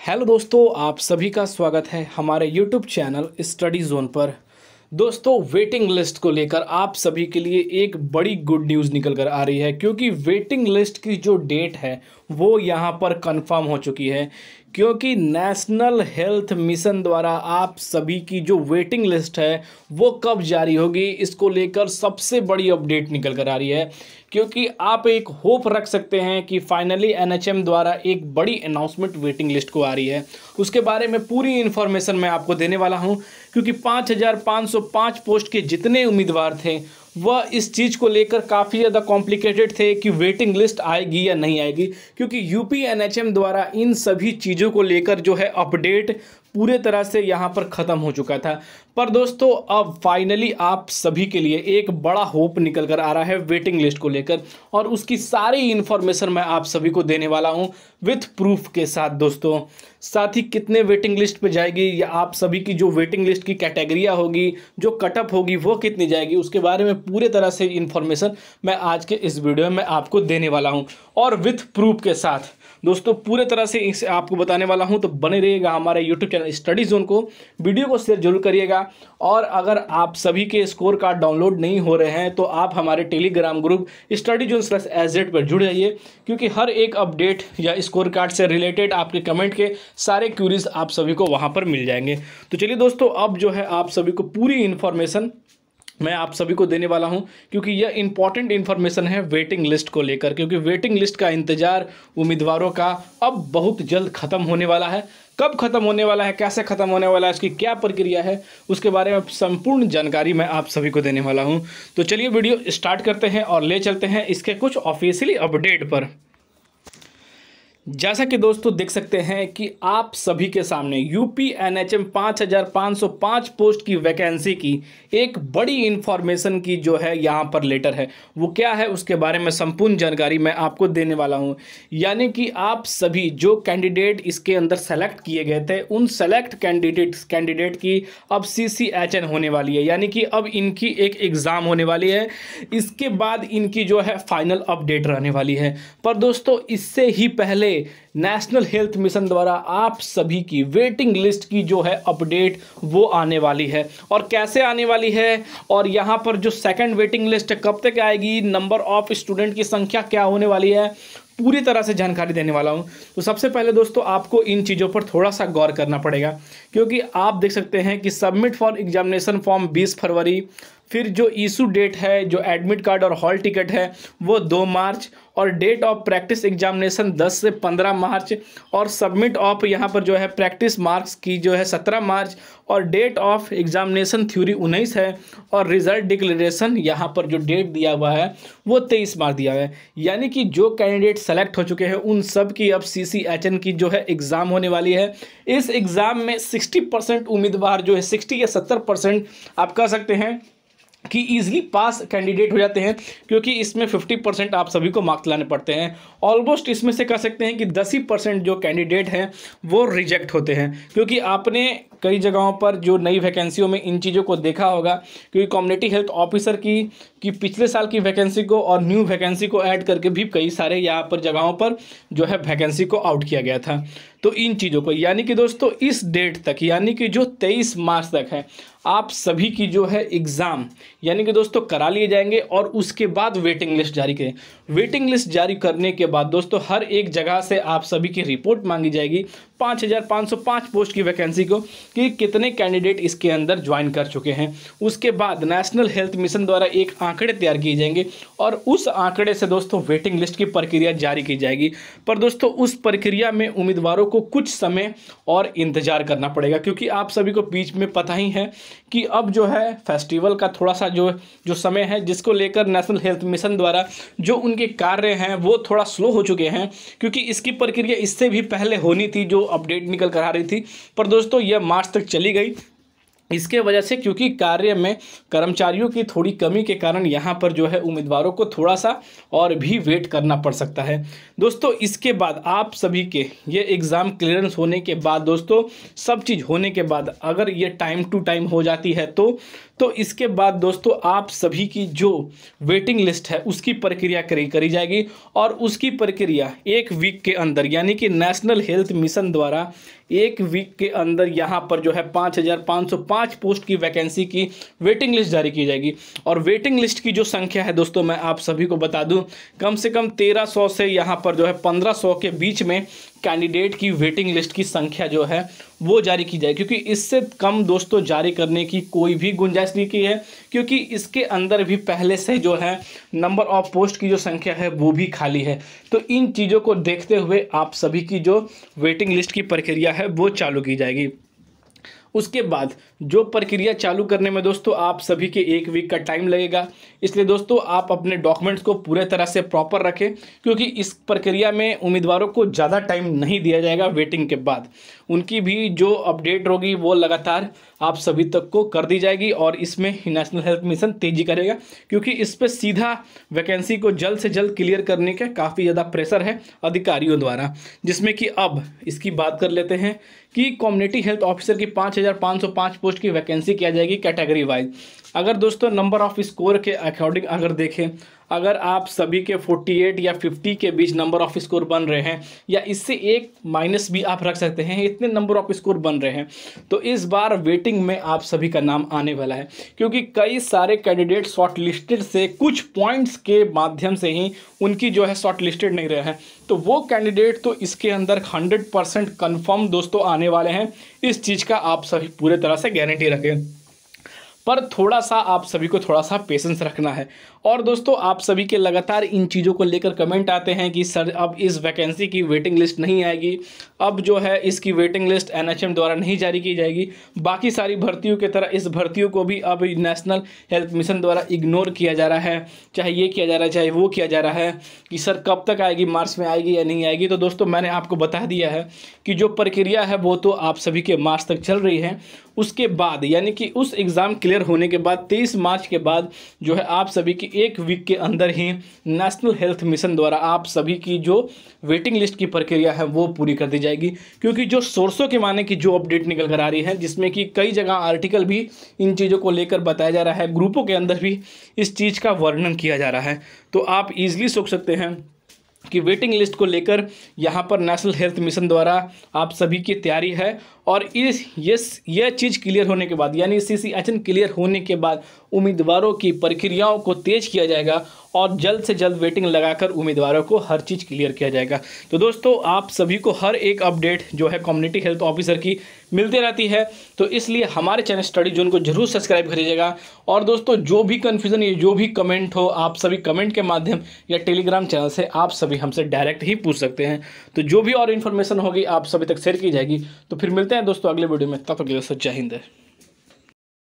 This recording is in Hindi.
हेलो दोस्तों, आप सभी का स्वागत है हमारे यूट्यूब चैनल स्टडी जोन पर। दोस्तों, वेटिंग लिस्ट को लेकर आप सभी के लिए एक बड़ी गुड न्यूज़ निकल कर आ रही है, क्योंकि वेटिंग लिस्ट की जो डेट है वो यहाँ पर कंफर्म हो चुकी है। क्योंकि नेशनल हेल्थ मिशन द्वारा आप सभी की जो वेटिंग लिस्ट है वो कब जारी होगी, इसको लेकर सबसे बड़ी अपडेट निकल कर आ रही है। क्योंकि आप एक होप रख सकते हैं कि फाइनली एनएचएम द्वारा एक बड़ी अनाउंसमेंट वेटिंग लिस्ट को आ रही है। उसके बारे में पूरी इन्फॉर्मेशन मैं आपको देने वाला हूं, क्योंकि 5,505 पोस्ट के जितने उम्मीदवार थे वह इस चीज़ को लेकर काफ़ी ज़्यादा कॉम्प्लिकेटेड थे कि वेटिंग लिस्ट आएगी या नहीं आएगी, क्योंकि यूपी एनएचएम द्वारा इन सभी चीज़ों को लेकर जो है अपडेट पूरे तरह से यहाँ पर ख़त्म हो चुका था। पर दोस्तों, अब फाइनली आप सभी के लिए एक बड़ा होप निकल कर आ रहा है वेटिंग लिस्ट को लेकर, और उसकी सारी इन्फॉर्मेशन मैं आप सभी को देने वाला हूँ विथ प्रूफ के साथ। दोस्तों, साथ ही कितने वेटिंग लिस्ट पे जाएगी या आप सभी की जो वेटिंग लिस्ट की कैटेगरियाँ होगी, जो कटअप होगी वो कितनी जाएगी, उसके बारे में पूरे तरह से इन्फॉर्मेशन मैं आज के इस वीडियो में आपको देने वाला हूँ और विथ प्रूफ के साथ। दोस्तों, पूरे तरह से इसे आपको बताने वाला हूं, तो बने रहिएगा हमारे यूट्यूब चैनल स्टडी जोन को। वीडियो को शेयर जरूर करिएगा, और अगर आप सभी के स्कोर कार्ड डाउनलोड नहीं हो रहे हैं तो आप हमारे Telegram group study zone /SZ पर जुड़ जाइए, क्योंकि हर एक अपडेट या स्कोर कार्ड से रिलेटेड आपके कमेंट के सारे क्यूरीज आप सभी को वहाँ पर मिल जाएंगे। तो चलिए दोस्तों, अब जो है आप सभी को पूरी इन्फॉर्मेशन मैं आप सभी को देने वाला हूं, क्योंकि यह इंपॉर्टेंट इन्फॉर्मेशन है वेटिंग लिस्ट को लेकर। क्योंकि वेटिंग लिस्ट का इंतजार उम्मीदवारों का अब बहुत जल्द खत्म होने वाला है। कब खत्म होने वाला है, कैसे खत्म होने वाला है, इसकी क्या प्रक्रिया है, उसके बारे में संपूर्ण जानकारी मैं आप सभी को देने वाला हूं। तो चलिए वीडियो स्टार्ट करते हैं और ले चलते हैं इसके कुछ ऑफिशियली अपडेट पर। जैसा कि दोस्तों देख सकते हैं कि आप सभी के सामने यूपी एनएचएम 5,505 पोस्ट की वैकेंसी की एक बड़ी इन्फॉर्मेशन की जो है यहाँ पर लेटर है। वो क्या है, उसके बारे में संपूर्ण जानकारी मैं आपको देने वाला हूँ। यानी कि आप सभी जो कैंडिडेट इसके अंदर सेलेक्ट किए गए थे, उन सेलेक्ट कैंडिडेट की अब CCHN होने वाली है। यानी कि अब इनकी एक एग्ज़ाम होने वाली है, इसके बाद इनकी जो है फाइनल अपडेट रहने वाली है। पर दोस्तों, इससे ही पहले नेशनल हेल्थ मिशन द्वारा आप सभी की वेटिंग लिस्ट की जो है अपडेट वो आने वाली है। और कैसे आने वाली है, और यहाँ पर जो सेकंड वेटिंग लिस्ट कब तक आएगी, नंबर ऑफ स्टूडेंट की संख्या क्या होने वाली है, पूरी तरह से जानकारी देने वाला हूँ। तो सबसे पहले दोस्तों, आपको इन चीज़ों पर थोड़ा सा गौर करना पड़ेगा, क्योंकि आप देख सकते हैं कि सबमिट फॉर एग्जामिनेशन फॉर्म 20 फरवरी, फिर जो इशू डेट है, जो एडमिट कार्ड और हॉल टिकट है वो 2 मार्च, और डेट ऑफ प्रैक्टिस एग्जामिनेशन 10 से 15 मार्च, और सबमिट ऑफ यहाँ पर जो है प्रैक्टिस मार्क्स की जो है 17 मार्च, और डेट ऑफ एग्जामिनेशन थ्योरी 19 है, और रिजल्ट डिक्लेरेशन यहाँ पर जो डेट दिया हुआ है वो 23 मार्च दिया हुआ है। यानी कि जो कैंडिडेट सेलेक्ट हो चुके हैं उन सब की अब CCHN की जो है एग्ज़ाम होने वाली है। इस एग्ज़ाम में 60% उम्मीदवार जो है 60 या 70% आप कह सकते हैं कि ईजिली पास कैंडिडेट हो जाते हैं, क्योंकि इसमें 50% आप सभी को मार्क्स लाने पड़ते हैं। ऑलमोस्ट इसमें से कह सकते हैं कि 10% जो कैंडिडेट हैं वो रिजेक्ट होते हैं, क्योंकि आपने कई जगहों पर जो नई वैकेंसियों में इन चीज़ों को देखा होगा, क्योंकि कम्युनिटी हेल्थ ऑफिसर की पिछले साल की वैकेंसी को और न्यू वैकेंसी को ऐड करके भी कई सारे यहाँ पर जगहों पर जो है वैकेंसी को आउट किया गया था। तो इन चीज़ों को, यानी कि दोस्तों इस डेट तक, यानी कि जो 23 मार्च तक है, आप सभी की जो है एग्ज़ाम यानी कि दोस्तों करा लिए जाएंगे, और उसके बाद वेटिंग लिस्ट जारी करें। वेटिंग लिस्ट जारी करने के बाद दोस्तों हर एक जगह से आप सभी की रिपोर्ट मांगी जाएगी 5,505 पोस्ट की वैकेंसी को, कि कितने कैंडिडेट इसके अंदर ज्वाइन कर चुके हैं। उसके बाद नेशनल हेल्थ मिशन द्वारा एक आंकड़े तैयार किए जाएंगे, और उस आंकड़े से दोस्तों वेटिंग लिस्ट की प्रक्रिया जारी की जाएगी। पर दोस्तों, उस प्रक्रिया में उम्मीदवारों को कुछ समय और इंतजार करना पड़ेगा, क्योंकि आप सभी को बीच में पता ही है कि अब जो है फेस्टिवल का थोड़ा सा जो समय है, जिसको लेकर नेशनल हेल्थ मिशन द्वारा जो उनके कार्य हैं वो थोड़ा स्लो हो चुके हैं, क्योंकि इसकी प्रक्रिया इससे भी पहले होनी थी, जो अपडेट निकल कर आ रही थी। पर दोस्तों यह मार्च तक चली गई, इसके वजह से, क्योंकि कार्य में कर्मचारियों की थोड़ी कमी के कारण यहाँ पर जो है उम्मीदवारों को थोड़ा सा और भी वेट करना पड़ सकता है। दोस्तों, इसके बाद आप सभी के ये एग्ज़ाम क्लियरेंस होने के बाद दोस्तों, सब चीज़ होने के बाद अगर ये टाइम टू टाइम हो जाती है तो इसके बाद दोस्तों आप सभी की जो वेटिंग लिस्ट है उसकी प्रक्रिया करी जाएगी, और उसकी प्रक्रिया 1 वीक के अंदर, यानी कि नेशनल हेल्थ मिशन द्वारा 1 वीक के अंदर यहाँ पर जो है 5,505 पोस्ट की वैकेंसी की वेटिंग लिस्ट जारी की जाएगी। और वेटिंग लिस्ट की जो संख्या है दोस्तों, मैं आप सभी को बता दूं, कम से कम 1300 से यहाँ पर जो है 1500 के बीच में कैंडिडेट की वेटिंग लिस्ट की संख्या जो है वो जारी की जाए, क्योंकि इससे कम दोस्तों जारी करने की कोई भी गुंजाइश नहीं की है, क्योंकि इसके अंदर भी पहले से जो है नंबर ऑफ पोस्ट की जो संख्या है वो भी खाली है। तो इन चीज़ों को देखते हुए आप सभी की जो वेटिंग लिस्ट की प्रक्रिया है वो चालू की जाएगी। उसके बाद जो प्रक्रिया चालू करने में दोस्तों आप सभी के 1 वीक का टाइम लगेगा, इसलिए दोस्तों आप अपने डॉक्यूमेंट्स को पूरे तरह से प्रॉपर रखें, क्योंकि इस प्रक्रिया में उम्मीदवारों को ज़्यादा टाइम नहीं दिया जाएगा। वेटिंग के बाद उनकी भी जो अपडेट होगी वो लगातार आप सभी तक को कर दी जाएगी, और इसमें नेशनल हेल्थ मिशन तेज़ी करेगा, क्योंकि इस पर सीधा वैकेंसी को जल्द से जल्द क्लियर करने का काफ़ी ज़्यादा प्रेशर है अधिकारियों द्वारा। जिसमें कि अब इसकी बात कर लेते हैं कि कम्युनिटी हेल्थ ऑफिसर की 5,505 पोस्ट की वैकेंसी किया जाएगी कैटेगरी वाइज। अगर दोस्तों नंबर ऑफ स्कोर के अकॉर्डिंग अगर देखें, अगर आप सभी के 48 या 50 के बीच नंबर ऑफ स्कोर बन रहे हैं, या इससे एक माइनस भी आप रख सकते हैं, इतने नंबर ऑफ स्कोर बन रहे हैं, तो इस बार वेटिंग में आप सभी का नाम आने वाला है, क्योंकि कई सारे कैंडिडेट शॉर्ट लिस्टेड से कुछ पॉइंट्स के माध्यम से ही उनकी जो है शॉर्ट लिस्टेड नहीं रहे हैं। तो वो कैंडिडेट तो इसके अंदर 100% कन्फर्म दोस्तों आने वाले हैं। इस चीज़ का आप सभी पूरे तरह से गारंटी रखें, पर थोड़ा सा आप सभी को थोड़ा सा पेशेंस रखना है। और दोस्तों आप सभी के लगातार इन चीज़ों को लेकर कमेंट आते हैं कि सर अब इस वैकेंसी की वेटिंग लिस्ट नहीं आएगी, अब जो है इसकी वेटिंग लिस्ट एनएचएम द्वारा नहीं जारी की जाएगी, बाकी सारी भर्तियों की तरह इस भर्तियों को भी अब नेशनल हेल्थ मिशन द्वारा इग्नोर किया जा रहा है, चाहे ये किया जा रहा है चाहे वो किया जा रहा है कि सर कब तक आएगी, मार्च में आएगी या नहीं आएगी। तो दोस्तों मैंने आपको बता दिया है कि जो प्रक्रिया है वो तो आप सभी के मार्च तक चल रही है। उसके बाद यानी कि उस एग्ज़ाम क्लियर होने के बाद 23 मार्च के बाद जो है आप सभी की 1 वीक के अंदर ही नेशनल हेल्थ मिशन द्वारा आप सभी की जो वेटिंग लिस्ट की प्रक्रिया है वो पूरी कर दी जाएगी। क्योंकि जो सोर्सों के माने की जो अपडेट निकल कर आ रही है, जिसमें कि कई जगह आर्टिकल भी इन चीज़ों को लेकर बताया जा रहा है, ग्रुपों के अंदर भी इस चीज़ का वर्णन किया जा रहा है, तो आप ईजिली सोच सकते हैं कि वेटिंग लिस्ट को लेकर यहाँ पर नेशनल हेल्थ मिशन द्वारा आप सभी की तैयारी है। और यह चीज़ क्लियर होने के बाद, यानी CCHN क्लियर होने के बाद उम्मीदवारों की प्रक्रियाओं को तेज किया जाएगा, और जल्द से जल्द वेटिंग लगाकर उम्मीदवारों को हर चीज़ क्लियर किया जाएगा। तो दोस्तों आप सभी को हर एक अपडेट जो है कम्युनिटी हेल्थ ऑफिसर की मिलती रहती है, तो इसलिए हमारे चैनल स्टडी जोन को जरूर सब्सक्राइब करिएगा। और दोस्तों जो भी कन्फ्यूज़न या जो भी कमेंट हो, आप सभी कमेंट के माध्यम या टेलीग्राम चैनल से आप सभी हमसे डायरेक्ट ही पूछ सकते हैं। तो जो भी और इन्फॉर्मेशन होगी आप सभी तक शेयर की जाएगी। तो फिर मिलते हैं दोस्तों अगले वीडियो में, तब तक के लिए जय हिंद।